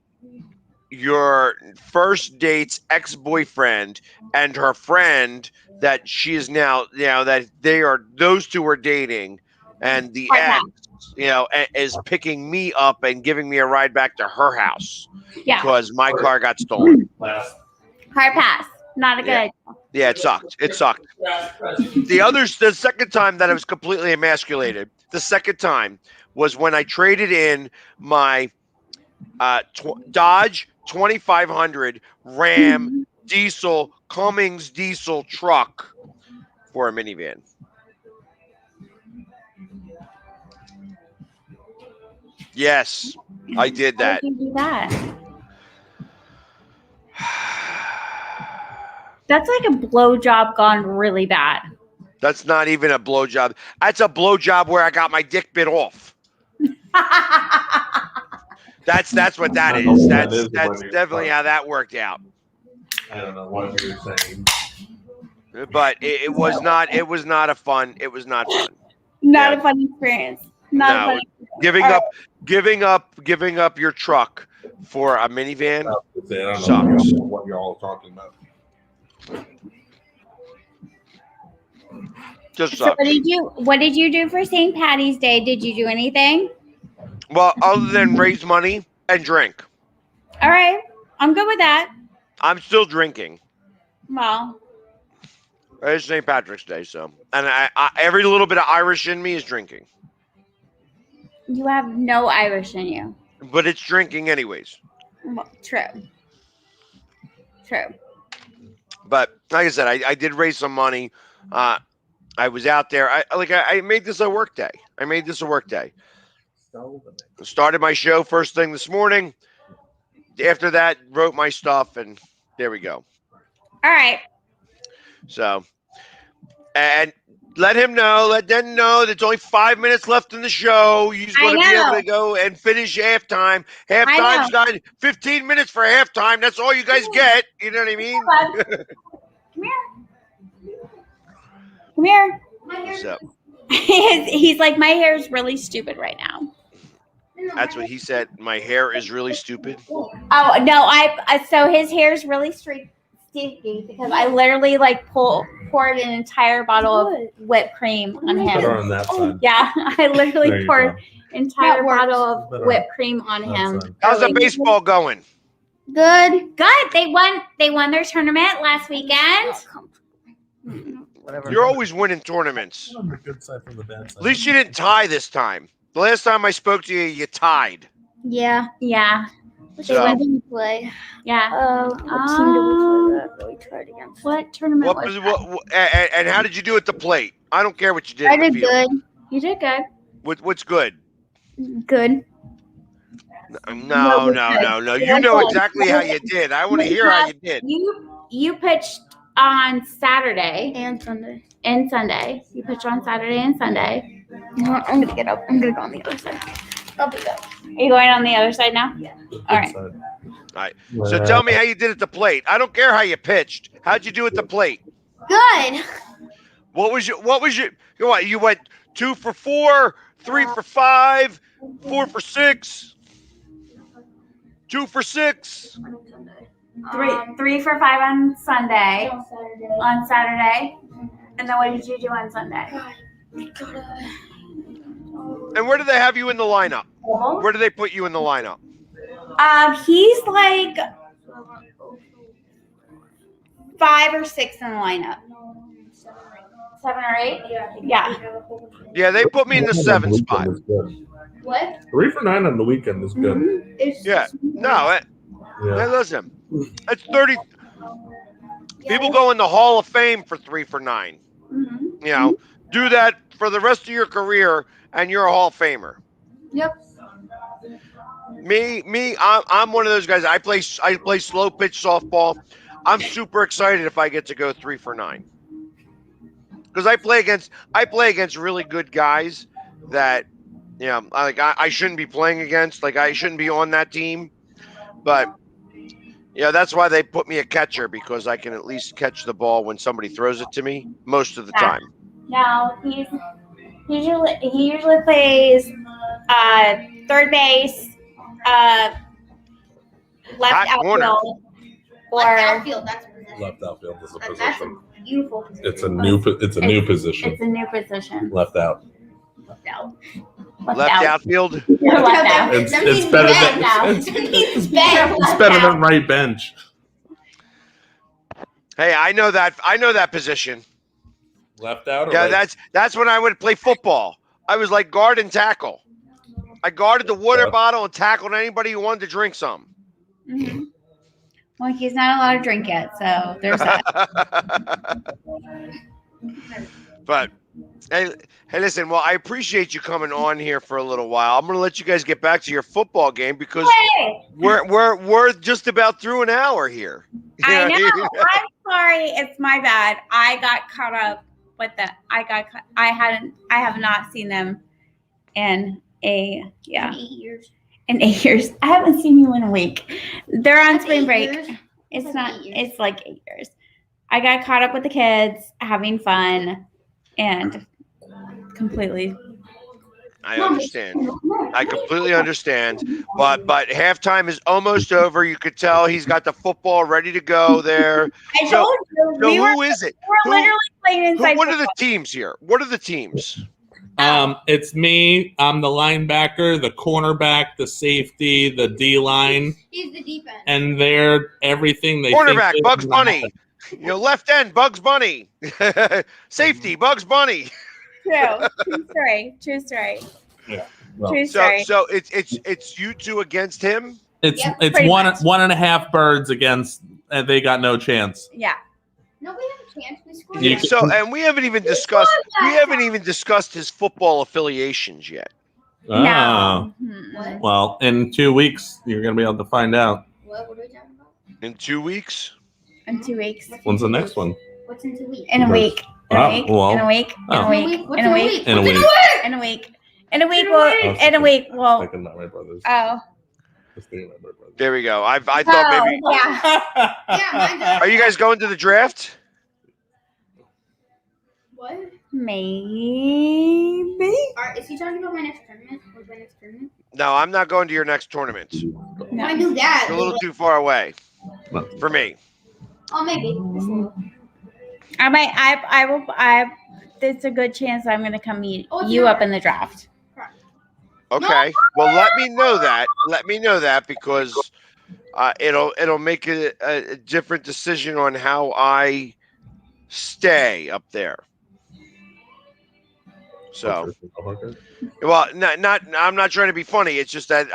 your first date's ex-boyfriend and her friend that she is now, that those two are dating, and the ex, is picking me up and giving me a ride back to her house because my car got stolen. Hard pass. Not a good idea. Yeah, it sucked. The second time that I was completely emasculated, the second time was when I traded in my Dodge 2500 Ram diesel Cummins diesel truck for a minivan. Yes, I did that. How did you do that? That's like a blowjob gone really bad. That's not even a blowjob. That's a blowjob where I got my dick bit off. That's what that is. That's definitely how that worked out. I don't know what you're saying. But it was not fun. Not a fun experience. Giving up your truck for a minivan I don't sucks. know what you're all talking about. Just So sucks. what did you do for St. Patty's Day? Did you do anything? Well, other than raise money and drink. All right. I'm good with that. I'm still drinking. Well, It's St. Patrick's Day, so, and I every little bit of Irish in me is drinking. you have no Irish in you. But it's drinking anyways. Well, true. But like I said, I did raise some money. I was out there. I made this a work day. Started my show first thing this morning. After that, wrote my stuff, and there we go. All right. So, and let them know there's only 5 minutes left in the show. You're going to be able to go and finish halftime. Halftime's not 15 minutes for halftime. That's all you guys get. You know what I mean? Come here. So, He's like, my hair is really stupid right now. that's what he said. My hair is really stupid. Oh no, so his hair is really sticky because I literally poured an entire bottle of whipped cream on him. Put her on that side. Yeah, I literally poured an entire bottle of Better whipped cream on him. How's the baseball going? Good. They won their tournament last weekend. You're always winning tournaments. On the good side from the bad side. At least you didn't tie this time. The last time I spoke to you, you tied. Yeah. Yeah. Which So- one did we play? Yeah. What team did we play that we tried against? What tournament What was was that? and how did you do at the plate? I don't care what you did I in the did field. good. You did good. What's good? Good. No. You know exactly how you did. I want to hear how you did. You pitched on Saturday And Sunday. and Sunday. You pitched on Saturday and Sunday. I'm gonna get up. I'm gonna go on the other side. I'll be back. Are you going on the other side now? Yeah. All right. All right. So tell me how you did at the plate. I don't care how you pitched. How'd you do at the plate? Good. What was you went 2 for 4, 3 for 5, 4 for 6, 2 for 6. Three for 5 on Sunday. On Saturday. And then what did you do on Sunday? And where do they have you in the lineup? Where do they put you in the lineup? He's like 5 or 6 in the lineup. 7 or 8? Yeah. Yeah, they put me in the 7th spot. What? 3 for 9 on the weekend is good. Yeah. No, hey, Yeah. listen. It's 30. People go in the Hall of Fame for 3 for 9. Mm-hmm. You know, do that for the rest of your career, and you're a Hall of Famer. Yep. I'm one of those guys. I play slow pitch softball. I'm super excited if I get to go 3 for 9. Because I play against really good guys that, you know, I shouldn't be playing against. Like, I shouldn't be on that team. But, you know, that's why they put me a catcher, because I can at least catch the ball when somebody throws it to me most of the time. No, he usually plays third base, left Hot corner. outfield, Left or outfield. That's a position. Left outfield is a That's position. a beautiful position. It's a new position. it's a new position. Left out. Left out. Left outfield. You're left out. It's, That it's means better bench. than That means bench. it's better than right bench. Hey, I know that position. Left out. Or Yeah, right? that's when I would play football. I was like guard and tackle. I guarded the water Yeah. bottle and tackled anybody who wanted to drink some. Mm-hmm. Well, he's not allowed to drink yet, so there's that. But hey, listen. Well, I appreciate you coming on here for a little while. I'm going to let you guys get back to your football game because Hey, we're just about through an hour here. I know. I'm sorry. It's my bad. I got caught up with the. I have not seen them in 8 years. in 8 years. I haven't seen you in a week. They're on That's spring 8 break. years? It's That's not. 8 years. It's like 8 years. I got caught up with the kids, having fun, and completely. I understand. I completely understand. But halftime is almost over. You could tell he's got the football ready to go there. I So- told you So we were who is it? literally playing inside. What are the teams here? What are the teams? It's me. I'm the linebacker, the cornerback, the safety, the D line, He's the defense. and they're everything they Quarterback, think Bugs they Bunny. want. You know, left end, Bugs Bunny. Safety, Bugs Bunny. True story. True story. Well, True So story. so it's you two against him. It's Yep, it's pretty one much. 1.5 birds against, and they got no chance. Yeah. No, we have a chance. We scored. You- So and we haven't even discussed his football affiliations yet. Oh, No. What? well, in 2 weeks you're gonna be able to find out. What are we talking about? In 2 weeks? In 2 weeks. When's the next one? What's in 2 weeks? In a week. In Oh, a week. well. In a week. In a Oh. week. What's In a week. In a What's week. In a week. In a week. Well. In a week. Well. Thinking about my brothers. Oh. Just thinking about my brothers. There we go. I thought maybe. Oh, yeah. Yeah, mine's up. Are you guys going to the draft? What? Maybe. Is he talking about my next tournament? Or my next tournament? No, I'm not going to your next tournament. It's I knew that. a little too far away for me. Oh, maybe. Just a little. I might. I will. There's a good chance I'm going to come meet Oh, you yeah. up in the draft. Okay. Well, let me know that. Let me know that because it'll make a different decision on how I stay up there. So, well, I'm not trying to be funny. It's just that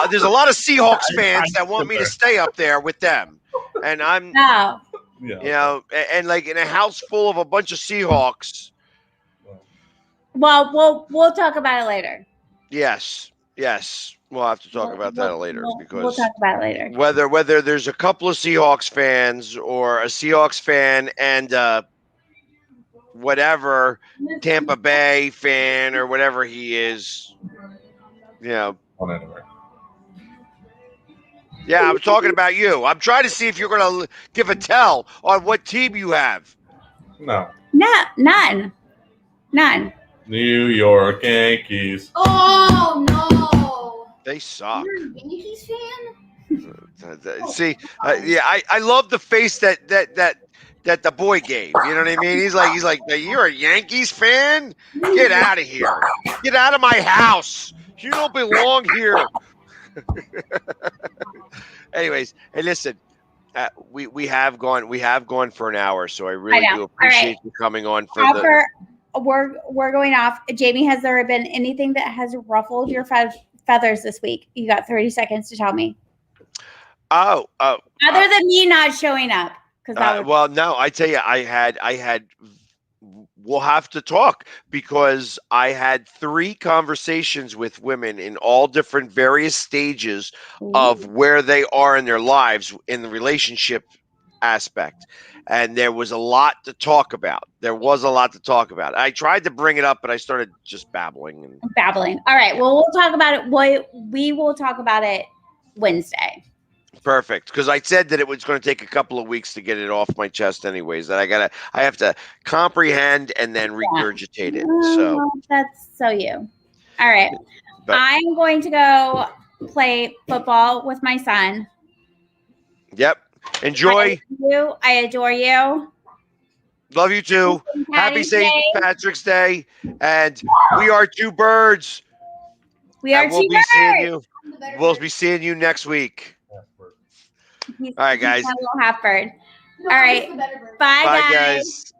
there's a lot of Seahawks fans that want me to stay up there with them, and I'm, No. and like in a house full of a bunch of Seahawks. Well, we'll talk about it later. Yes, we'll have to talk about that later because we'll talk about it later. Whether there's a couple of Seahawks fans or a Seahawks fan and whatever Tampa Bay fan or whatever he is, Whatever. Yeah, I'm talking about you. I'm trying to see if you're going to give a tell on what team you have. No. None. New York Yankees. Oh no! They suck. You're a Yankees fan? See, I love the face that the boy gave. You know what I mean? He's like, you're a Yankees fan? Get out of here! Get out of my house! You don't belong here. Anyways, hey, listen, we have gone for an hour, so I really do appreciate you coming on for We're going off. Jamie, has there been anything that has ruffled your feathers this week? You got 30 seconds to tell me. Other than me not showing up, because well, no, I tell you, I had. We'll have to talk because I had 3 conversations with women in all different various stages of where they are in their lives in the relationship aspect. And there was a lot to talk about. I tried to bring it up, but I started just babbling. All right. Well, we'll talk about it. We will talk about it Wednesday. Perfect, because I said that it was going to take a couple of weeks to get it off my chest anyways, that I have to comprehend and then regurgitate it. So that's so you. All right. I'm going to go play football with my son. Yep. Enjoy. I adore you. Love you too. Happy St. Patrick's Day. And we are 2 birds. We'll be seeing you next week. All right, guys. A little half bird. All right. Bye, guys.